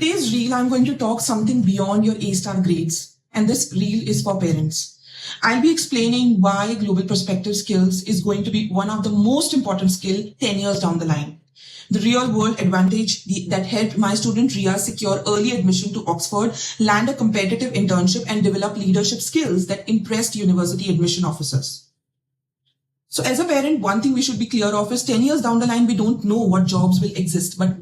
Today's reel, I'm going to talk something beyond your A-star grades, and this reel is for parents. I'll be explaining why global perspective skills is going to be one of the most important skills 10 years down the line. The real world advantage that helped my student Ria secure early admission to Oxford, land a competitive internship, and develop leadership skills that impressed university admission officers. So as a parent, one thing we should be clear of is 10 years down the line, we don't know what jobs will exist, but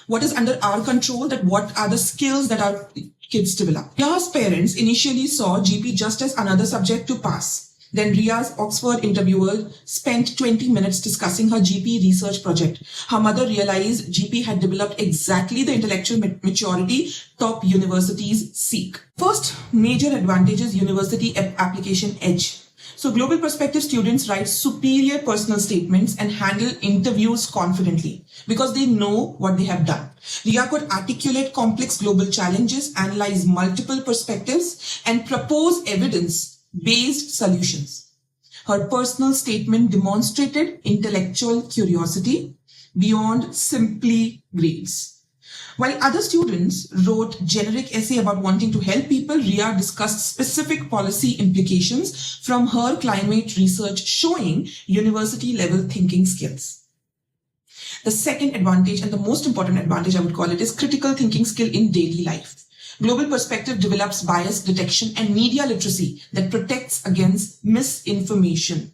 what is under our control, that what are the skills that our kids develop. Ria's parents initially saw GP just as another subject to pass. Then Ria's Oxford interviewer spent 20 minutes discussing her GP research project. Her mother realized GP had developed exactly the intellectual maturity top universities seek. First major advantage is university application edge. So global perspective students write superior personal statements and handle interviews confidently because they know what they have done. Ria could articulate complex global challenges, analyze multiple perspectives, and propose evidence-based solutions. Her personal statement demonstrated intellectual curiosity beyond simply grades. While other students wrote generic essay about wanting to help people, Ria discussed specific policy implications from her climate research showing university-level thinking skills. The second advantage, and the most important advantage I would call it, is critical thinking skill in daily life. Global perspective develops bias detection and media literacy that protects against misinformation.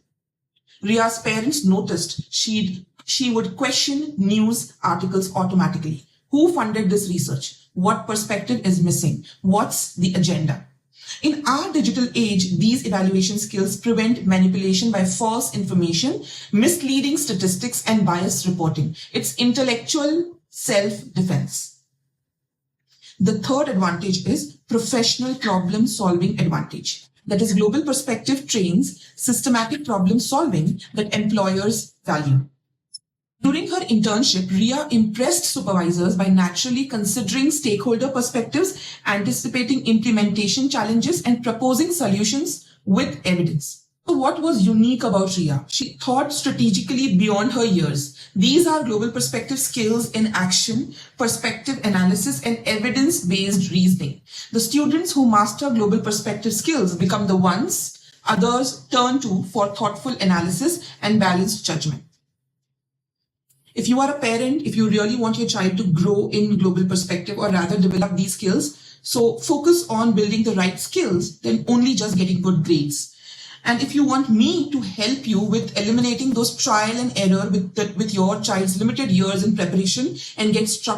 Ria's parents noticed she would question news articles automatically. Who funded this research? What perspective is missing? What's the agenda? In our digital age, these evaluation skills prevent manipulation by false information, misleading statistics, and biased reporting. It's intellectual self-defense. The third advantage is professional problem-solving advantage. That is, global perspective trains systematic problem solving that employers value. During her internship, Ria impressed supervisors by naturally considering stakeholder perspectives, anticipating implementation challenges, and proposing solutions with evidence. So what was unique about Ria? She thought strategically beyond her years. These are global perspective skills in action, perspective analysis, and evidence-based reasoning. The students who master global perspective skills become the ones others turn to for thoughtful analysis and balanced judgment. If you are a parent, if you really want your child to grow in global perspective or rather develop these skills, so focus on building the right skills than only just getting good grades. And if you want me to help you with eliminating those trial and error with your child's limited years in preparation and get struck